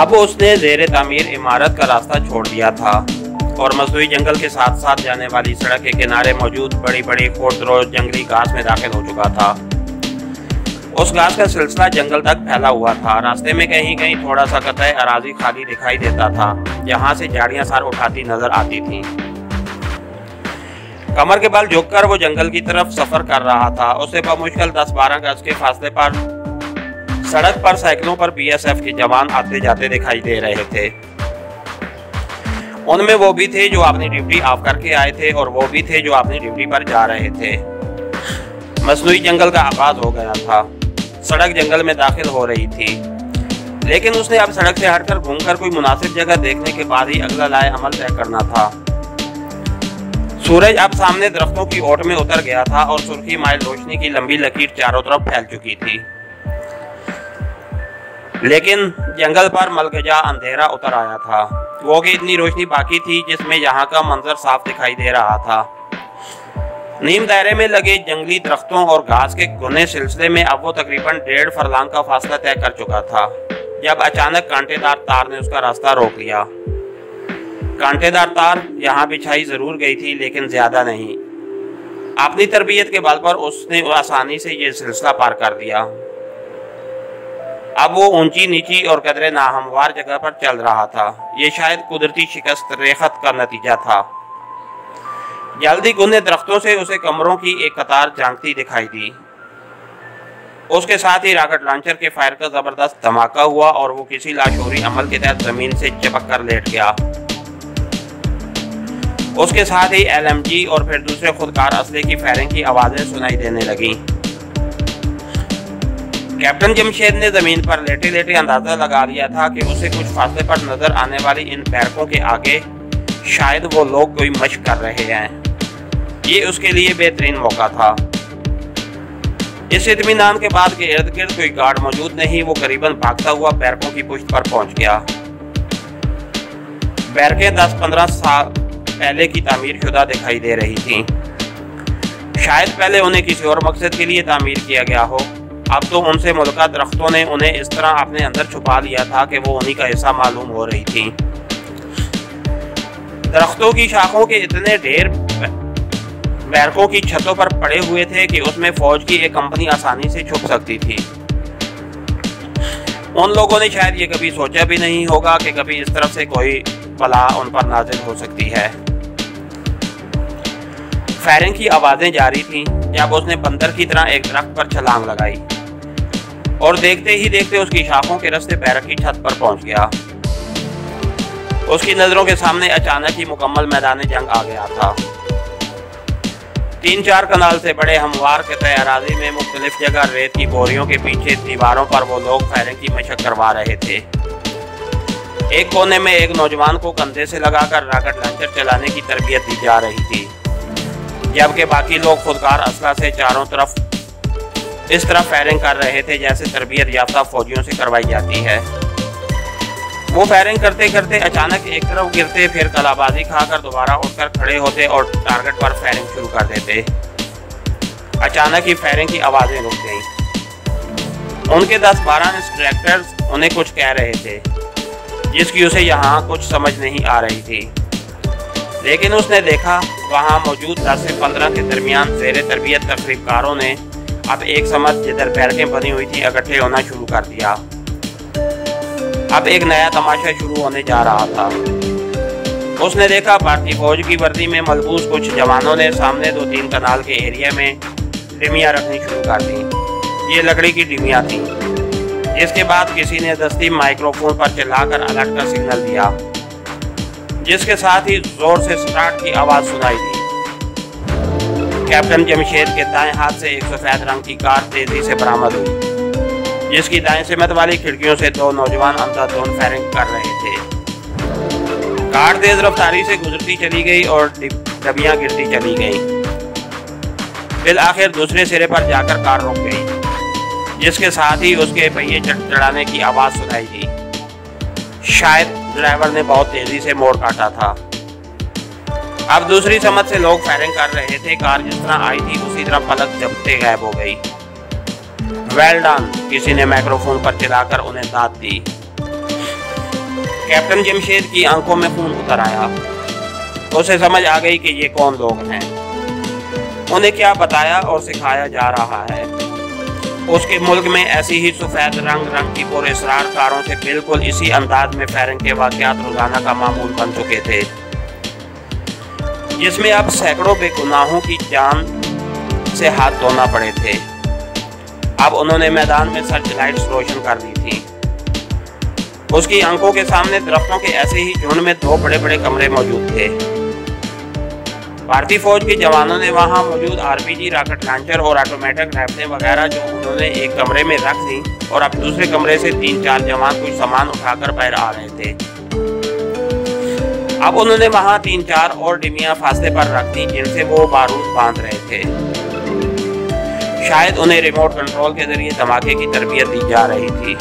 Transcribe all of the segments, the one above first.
अब उसने ज़ेरे तामीर इमारत का रास्ता छोड़ दिया था और मसनूई जंगल के साथ साथ जाने वाली सड़क के किनारे मौजूद बड़ी बड़ी खुर्द-रोज जंगली घास में दाखिल हो चुका था। उस घास का सिलसिला जंगल तक फैला हुआ था। रास्ते में कहीं कहीं थोड़ा सा कतई अराजी खाली दिखाई देता था, जहाँ से झाड़ियाँ सर उठाती नजर आती थीं। कमर के बल झुककर वो जंगल की तरफ सफर कर रहा था। उसे बमुश्किल 10-12 गज के फासले पर सड़क पर साइकिलों पर बीएसएफ के जवान आते जाते दिखाई दे रहे थे। उनमें वो भी थे जो अपनी ड्यूटी ऑफ करके आए थे और वो भी थे जो अपनी ड्यूटी पर जा रहे थे। मसनूई जंगल का आगाज हो गया था। सड़क जंगल में दाखिल हो रही थी, लेकिन उसने अब सड़क से हटकर घूमकर कोई मुनासिब जगह देखने के बाद ही अगला लाए अमल तय करना था। सूरज अब सामने दरख्तों की ओट में उतर गया था और सुर्खी माइल रोशनी की लंबी लकीर चारों तरफ फैल चुकी थी, लेकिन जंगल पर मलगजा अंधेरा उतर आया था। वो कि इतनी रोशनी बाकी थी जिसमें यहाँ का मंजर साफ दिखाई दे रहा था। नीम दायरे में लगे जंगली दरख्तों और घास के घने सिलसिले में अब वो तकरीबन 1.5 फरलांग का फासला तय कर चुका था, जब अचानक कांटेदार तार ने उसका रास्ता रोक लिया। कांटेदार तार यहाँ बिछाई जरूर गई थी, लेकिन ज्यादा नहीं। अपनी तरबियत के बल पर उसने आसानी से ये सिलसिला पार कर दिया। अब वो ऊंची नीची और कदरे नाहमवार जगह पर चल रहा था। ये शायद कुदरती शिकस्त रेखत का नतीजा था। जल्दी घने दरख्तों से उसे कमरों की एक कतार झांकती दिखाई दी। उसके साथ ही रॉकेट लॉन्चर के फायर का जबरदस्त धमाका हुआ और वो किसी लाशोरी अमल के तहत जमीन से चिपक कर लेट गया। उसके साथ ही LMG और फिर दूसरे खुदकार असले की फायरिंग की आवाजें सुनाई देने लगीं। कैप्टन जमशेद ने जमीन पर लेटे लेटे अंदाजा लगा लिया था कि उसे कुछ फासले पर नजर आने वाली इन बैरकों के आगे शायद वो लोग कोई मशक कर रहे हैं। ये उसके लिए बेहतरीन मौका था। इस इत्मीनान के बाद के इर्द गिर्द कोई गार्ड मौजूद नहीं, वो करीबन भागता हुआ बैरकों की पुश्त पर पहुंच गया। बैरकें 10-15 साल पहले की तामीर शुदा दिखाई दे रही थीं। शायद पहले उन्हें किसी और मकसद के लिए तामीर किया गया हो। अब तो उनसे मुल्का दरख्तों ने उन्हें इस तरह अपने अंदर छुपा लिया था कि वो उन्हीं का हिस्सा मालूम हो रही थी। दरख्तों की शाखों के इतने ढेर बैरकों की छतों पर पड़े हुए थे कि उसमें फौज की एक कंपनी आसानी से छुप सकती थी। उन लोगों ने शायद ये कभी सोचा भी नहीं होगा कि कभी इस तरफ से कोई बला उन पर नाजिल हो सकती है। फायरिंग की आवाजें जारी थीं जब उसने बंदर की तरह एक दरख्त पर छलांग लगाई और देखते ही देखते उसकी शाखों के रास्ते बैरक की छत पर पहुंच गया। उसकी नजरों के सामने अचानक ही मुकम्मल मैदान जंग आ गया था। 3-4 कनाल से बड़े हमवार के तय अराजी में मुख्तलिफ जगह रेत की बोरियों के पीछे दीवारों पर वो लोग फायरिंग की मशक करवा रहे थे। एक कोने में एक नौजवान को कंधे से लगाकर रॉकेट लॉन्चर चलाने की तरबियत दी जा रही थी, जबकि बाकी लोग खुदकार असला से चारों तरफ इस तरह फायरिंग कर रहे थे जैसे तरबियत याफ्ता फौजियों से करवाई जाती है। वो फायरिंग करते करते अचानक एक तरफ गिरते, फिर कलाबाजी खाकर दोबारा उठकर खड़े होते और टारगेट पर फायरिंग शुरू कर देते। अचानक ही फायरिंग की आवाजें रुक गईं। उनके 10-12 इंस्ट्रक्टर्स उन्हें कुछ कह रहे थे, जिसकी उसे यहाँ कुछ समझ नहीं आ रही थी, लेकिन उसने देखा वहाँ मौजूद 10 से 15 के दरमियान ज़ेरे तरबियत तकरीबकारों ने अब एक समझ जिधर बैरकें बनी हुई थी इकट्ठे होना शुरू कर दिया। अब एक नया तमाशा शुरू होने जा रहा था। उसने देखा भारतीय फौज की वर्दी में मलबूस कुछ जवानों ने सामने 2-3 कनाल के एरिया में डिमियाँ रखनी शुरू कर दी। ये लकड़ी की डिमियाँ थीं। जिसके बाद किसी ने दस्ती माइक्रोफोन पर चलाकर अलर्ट का सिग्नल दिया, जिसके साथ ही जोर से स्टार्ट की आवाज़ सुनाई दी। कैप्टन जमशेद के दाएं हाथ से एक सफेद रंग की कार तेजी से बरामद हुई, जिसकी दाएं सिमत वाली खिड़कियों से 2 नौजवान अंधाधुंध फायरिंग कर रहे थे। कार तेज रफ्तारी से गुजरती चली गई और डबियां गिरती चली गईं। फिर आखिर दूसरे सिरे पर जाकर कार रुक गई, जिसके साथ ही उसके पहिए चढ़ाने की आवाज़ सुनाई दी। शायद ड्राइवर ने बहुत तेजी से मोड़ काटा था। अब दूसरी समझ से लोग फायरिंग कर रहे थे। कार जिस तरह आई थी उसी तरह पलक झपकते गायब हो गई। वेल डन, किसी ने माइक्रोफोन पर चिल्लाकर उन्हें दाद दी। कैप्टन जमशेद की आंखों में खून उतर आया। उसे समझ आ गई कि ये कौन लोग हैं, उन्हें क्या बताया और सिखाया जा रहा है। उसके मुल्क में ऐसी ही सफ़ेद रंग की पुरअसरारकारों से बिल्कुल इसी अंदाज में फायरिंग के वाक़यात रोज़ाना का मामूल बन चुके थे, जिसमें अब सैकड़ों बेगुनाहों की जान से हाथ धोना पड़े थे। अब उन्होंने मैदान में सर्च लाइट्स रोशन कर दी थी। उसकी आंखों के सामने दरख्तों के ऐसे ही झुंड में 2 बड़े बड़े कमरे मौजूद थे। भारतीय फौज के जवानों ने वहां मौजूद RPG रॉकेट लॉन्चर और ऑटोमेटिक राइफलें वगैरह जो उन्होंने एक कमरे में रख दी और अब दूसरे कमरे से 3-4 जवान कुछ सामान उठाकर बाहर आ रहे थे। अब उन्होंने वहां 3-4 और डिमियां फासले पर रख दी जिनसे वो बारूद बांध रहे थे। शायद उन्हें रिमोट कंट्रोल के जरिए धमाके की तरबियत दी जा रही थी।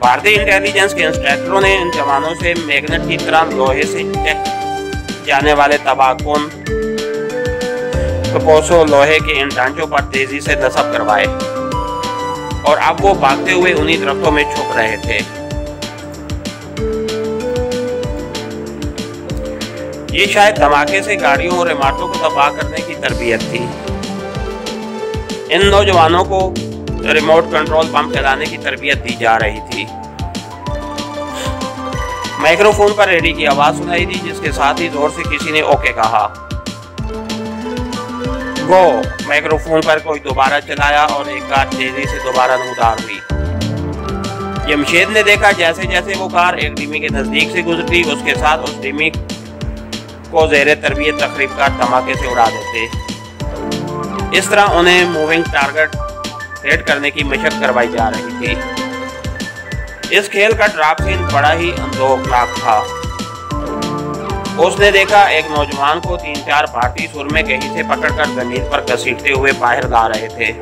भारतीय इंटेलिजेंस के इंस्ट्रक्टरों ने इन जवानों से मैग्नेट की तरह लोहे से चेक जाने वाले तबाकुन कपोसो लोहे के इन ढांचों पर तेजी से नस्ब करवाए और अब वो भागते हुए उन्हीं दरख्तों में छुप रहे थे। ये शायद धमाके से गाड़ियों और इमारतों को तबाह करने की तरबियत थी। इन नौजवानों को रिमोट कंट्रोल पंप चलाने की तरबियत दी जा रही थी। माइक्रोफोन पर रेडी की आवाज सुनाई दी, जिसके साथ ही जोर से किसी ने ओके कहा। गो माइक्रोफोन पर कोई दोबारा चलाया और एक कार तेजी से दोबारा नमदार हुई। जमशेद ने देखा जैसे जैसे वो कार एक डिमी के नजदीक से गुजरती, उसके साथ उस डिमी को जेरे तरबियत तकरीब का धमाके से उड़ा देते। इस तरह उन्हें मूविंग टारगेट हिट करने की मशक करवाई जा रही थी। इस खेल का ड्राप सीन बड़ा ही अंदोखनाक था। उसने देखा एक नौजवान को 3-4 भारतीय सुरमे कहीं से पकड़कर जमीन पर घसीटते हुए बाहर ला रहे थे।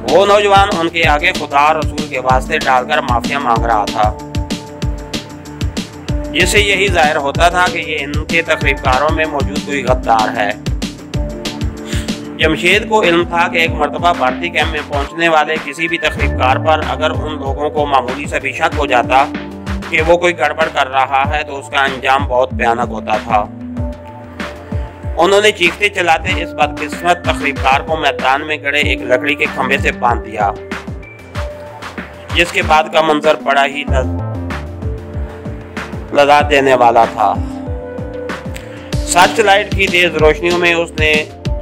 वो नौजवान उनके आगे खुदा रसूल के वास्ते डालकर माफिया मांग रहा था, जिससे यही जाहिर होता था कि ये इनके तकरीबकारों में मौजूद कोई गद्दार है। जमशेद को इल्म था कि एक मरतबा भारतीय कैंप में पहुंचने वाले किसी भी तकरीबकार पर अगर उन लोगों को मामूली सा भी शक हो जाता कि वो कोई गड़बड़ कर रहा है तो उसका अंजाम बहुत भयानक होता था। उन्होंने चीखते चलाते इस बदकिस्मत तकरीबकार को मैदान में गड़े एक लकड़ी के खंभे से बांध दिया, जिसके बाद का मंजर बड़ा ही लगा देने वाला था। सर्च लाइट की तेज रोशनियों में उसने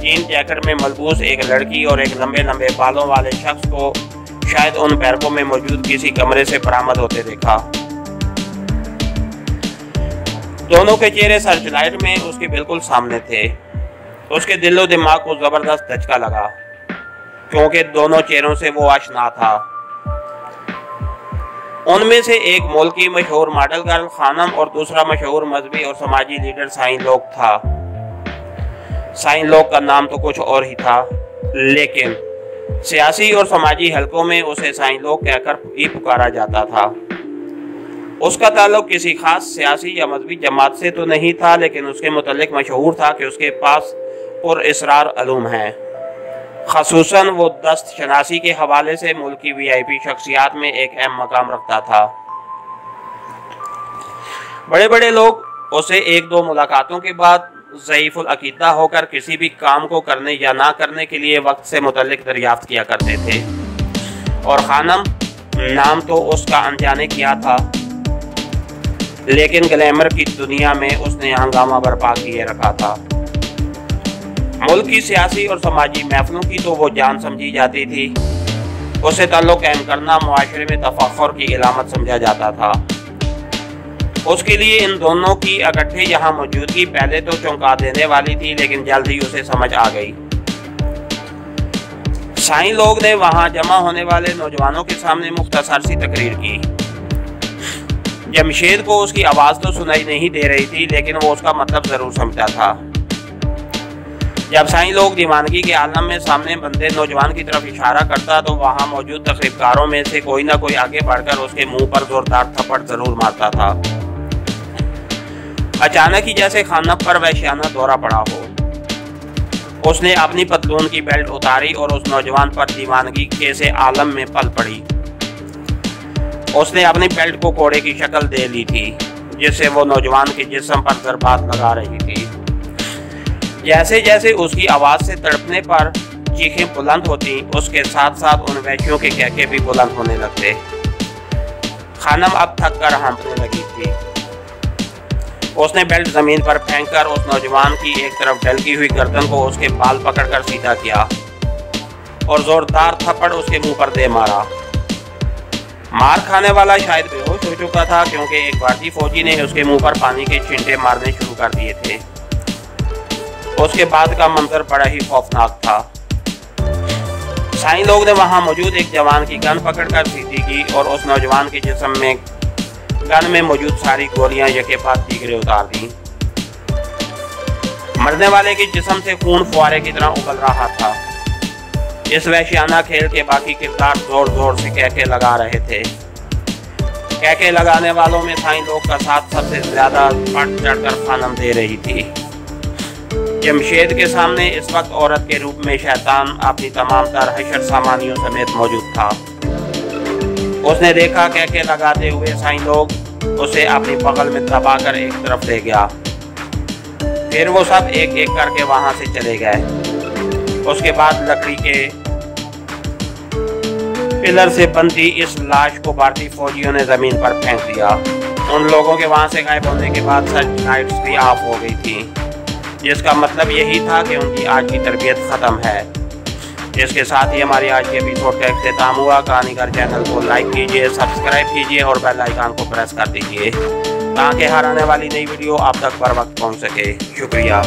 जीन जैकेट में मलबूस एक लड़की और एक लंबे लंबे बालों वाले शख्स को शायद उन बैरकों में मौजूद किसी कमरे से बरामद होते देखा। दोनों के चेहरे सर्च लाइट में उसके बिल्कुल सामने थे। उसके दिलो दिमाग को जबरदस्त झटका लगा, क्योंकि दोनों चेहरों से वो आशना था। उनमें से एक मुल्क की मशहूर मॉडल गर्ल खानम और दूसरा मशहूर मजहबी और समाजी लीडर साइन लोग था। साइन लोग का नाम तो कुछ और ही था, लेकिन सियासी और समाजी हलकों में उसे साइन लोग कहकर ही पुकारा जाता था। उसका ताल्लुक किसी खास सियासी या मजहबी जमात से तो नहीं था, लेकिन उसके मुतल्लिक मशहूर था कि उसके पास पुरअसरार अलूम हैं। ख़ुसूसन वो दस्त शनासी के हवाले से मुल्क की VIP शख्सियात में एक अहम मकाम रखता था। बड़े बड़े लोग उसे 1-2 मुलाकातों के बाद ज़ईफ़ुल अक़ीदा होकर किसी भी काम को करने या ना करने के लिए वक्त से मुतल्लिक दरियाफ्त किया करते थे। और खानम नाम तो उसका अनजाने किया था, लेकिन ग्लैमर की दुनिया में उसने हंगामा बर्पा किए रखा था। मुल्क की सियासी और समाजी महफिलों की तो वो जान समझी जाती थी। उससे ताल्लुक़ कायम करना मुआशरे में तफाखुर की इलामत समझा जाता था। उसके लिए इन दोनों की इकट्ठे यहाँ मौजूदगी पहले तो चौंका देने वाली थी, लेकिन जल्द ही उसे समझ आ गई। साईं लोग ने वहाँ जमा होने वाले नौजवानों के सामने मुख्तसर सी तकरीर की। जमशेद को उसकी आवाज़ तो सुनाई नहीं दे रही थी, लेकिन वो उसका मतलब ज़रूर समझता था। जब साईं लोग दीवानगी के आलम में सामने बंदे नौजवान की तरफ इशारा करता तो वहाँ मौजूद तकरीबकारों में से कोई ना कोई आगे बढ़कर उसके मुंह पर जोरदार थप्पड़ जरूर मारता था। अचानक ही जैसे खानम पर वहशियाना दौरा पड़ा हो। उसने अपनी पतलून की बेल्ट उतारी और उस नौजवान पर दीवानगी के से आलम में पल पड़ी। उसने अपनी बेल्ट को कोड़े की शक्ल दे ली थी, जिससे वो नौजवान के जिस्म पर ज़रबात लगा रही थी। जैसे जैसे उसकी आवाज़ से तड़पने पर चीखें बुलंद होती, उसके साथ साथ उन वैश्यों के कहके भी बुलंद होने लगते। खानम अब थक कर हाँफने लगी थी। उसने बेल्ट ज़मीन पर फेंककर उस नौजवान की एक तरफ ढलकी हुई गर्दन को उसके बाल पकड़कर सीधा किया और ज़ोरदार थप्पड़ उसके मुंह पर दे मारा। मार खाने वाला शायद बेहोश हो चुका था, क्योंकि एक भारतीय फौजी ने उसके मुंह पर पानी के छींटे मारने शुरू कर दिए थे। उसके बाद का मंजर बड़ा ही खौफनाक था। साईं लोग ने वहां मौजूद एक जवान की गन पकड़कर सीधी की और उस नौजवान के जिस्म में गन में मौजूद सारी गोलियां यके बाद दीगरे उतार दी। मरने वाले के जिस्म से खून फुआरे की तरह उबल रहा था। इस वहशियाना खेल के बाकी किरदार जोर जोर से कहके लगा रहे थे। कहके लगाने वालों में साईं लोग का साथ सबसे ज्यादा बढ़ चढ़कर खानम दे रही थी। जमशेद के सामने इस वक्त औरत के रूप में शैतान अपनी तमाम तर हशर सामानियों समेत मौजूद था। उसने देखा कहके लगाते हुए साईं लोग उसे अपनी बगल में दबाकर एक तरफ ले गया। फिर वो सब एक एक करके वहां से चले गए। उसके बाद लकड़ी के पिलर से बंधी इस लाश को भारतीय फौजियों ने जमीन पर फेंक दिया। उन लोगों के वहां से गायब होने के बाद सर्च लाइट्स भी ऑफ हो गई थी, जिसका मतलब यही था कि उनकी आज की तरबियत ख़त्म है। इसके साथ ही हमारी आज के एपिसोड का इख्तिताम हुआ। कहानीगर चैनल को लाइक कीजिए, सब्सक्राइब कीजिए और बेल आइकन को प्रेस कर दीजिए ताकि हर आने वाली नई वीडियो आप तक बर वक्त पहुँच सके। शुक्रिया।